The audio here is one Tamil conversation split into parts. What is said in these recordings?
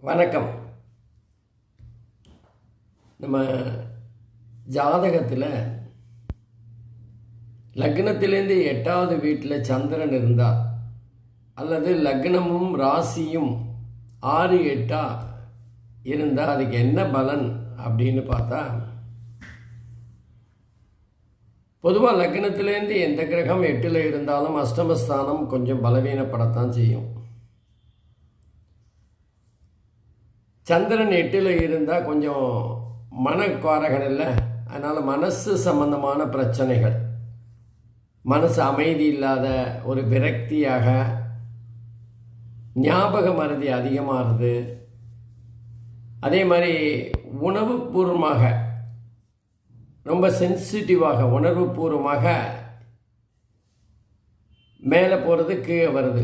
வணக்கம். நம்ம ஜாதகத்தில் லக்னத்திலேருந்து 8வது வீட்டில் சந்திரன் இருந்தால் அல்லது லக்னமும் ராசியும் 6, 8 இருந்தால் அதுக்கு என்ன பலன் அப்படின்னு பார்த்தா, பொதுவாக லக்னத்திலேருந்து எந்த கிரகம் 8ல் இருந்தாலும் அஷ்டமஸ்தானம் கொஞ்சம் பலவீனப்படத்தான் செய்யும். சந்திரன் 8ல் இருந்தால் கொஞ்சம் மனக்காரகன் இல்லை, அதனால் மனசு சம்பந்தமான பிரச்சனைகள், மனசு அமைதி இல்லாத ஒரு விரக்தியாக, ஞாபக மறதி அதிகமாகிறது. அதே மாதிரி உணவுபூர்வமாக ரொம்ப சென்சிட்டிவாக உணர்வுபூர்வமாக மேலே போகிறது, கீழே வருது,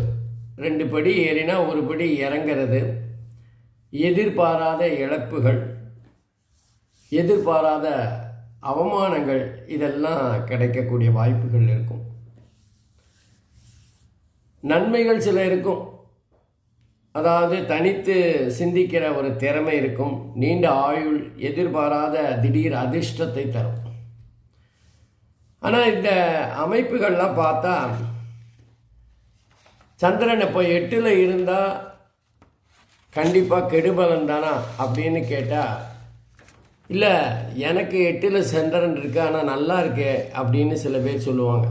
2 படி ஏறினா 1 படி இறங்கிறது, எதிர்பாராத இழப்புகள், எதிர்பாராத அவமானங்கள், இதெல்லாம் கிடைக்கக்கூடிய வாய்ப்புகள் இருக்கும். நன்மைகள் சில இருக்கும், அதாவது தனித்து சிந்திக்கிற ஒரு திறமை இருக்கும், நீண்ட ஆயுள், எதிர்பாராத திடீர் அதிர்ஷ்டத்தை தரும். ஆனால் இந்த அமைப்புகள்லாம் பார்த்தா சந்திரன் இப்போ 8ல் இருந்தால் கண்டிப்பாக கெடுபலன் தானா அப்படின்னு கேட்டால், இல்லை எனக்கு 8ல் சந்திரன் இருக்கு ஆனால் நல்லா இருக்கே அப்படின்னு சில பேர் சொல்லுவாங்க.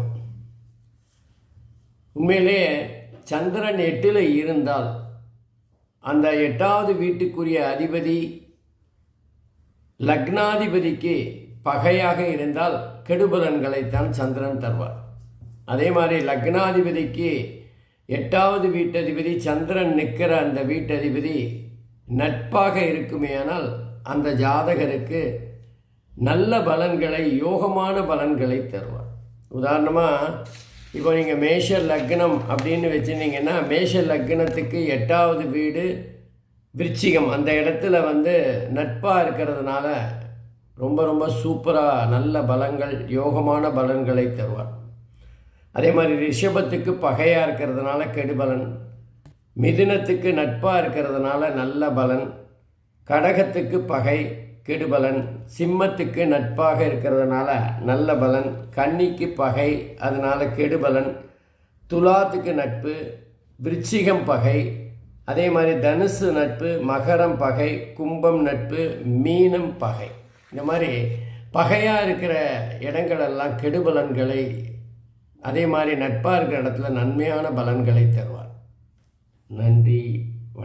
உண்மையிலே சந்திரன் 8ல் இருந்தால் அந்த 8வது வீட்டுக்குரிய அதிபதி லக்னாதிபதிக்கு பகையாக இருந்தால் கெடுபலன்களைத்தான் சந்திரன் தருவார். அதே மாதிரி லக்னாதிபதிக்கு 8வது வீட்டதிபதி சந்திரன் நிற்கிற அந்த வீட்டதிபதி நட்பாக இருக்குமேயானால் அந்த ஜாதகருக்கு நல்ல பலன்களை, யோகமான பலன்களை தருவார். உதாரணமாக இப்போ நீங்கள் மேஷ லக்னம் அப்படின்னு வச்சுருந்தீங்கன்னா, மேஷ லக்னத்துக்கு 8வது வீடு விருச்சிகம், அந்த இடத்துல நட்பாக இருக்கிறதுனால ரொம்ப ரொம்ப சூப்பராக நல்ல பலங்கள், யோகமான பலன்களை தருவார். அதே மாதிரி ரிஷபத்துக்கு பகையாக இருக்கிறதுனால கெடுபலன், மிதுனத்துக்கு நட்பாக இருக்கிறதுனால நல்ல பலன், கடகத்துக்கு பகை கெடுபலன், சிம்மத்துக்கு நட்பாக இருக்கிறதுனால நல்ல பலன், கன்னிக்கு பகை அதனால் கெடுபலன், துலாத்துக்கு நட்பு, விருச்சிகம் பகை, அதே மாதிரி தனுசு நட்பு, மகரம் பகை, கும்பம் நட்பு, மீனம் பகை. இந்த மாதிரி பகையாக இருக்கிற இடங்களெல்லாம் கெடுபலன்களை, அதே மாதிரி நட்பாக இருக்கிற இடத்துல நன்மையான பலன்களை தருவார். நன்றி.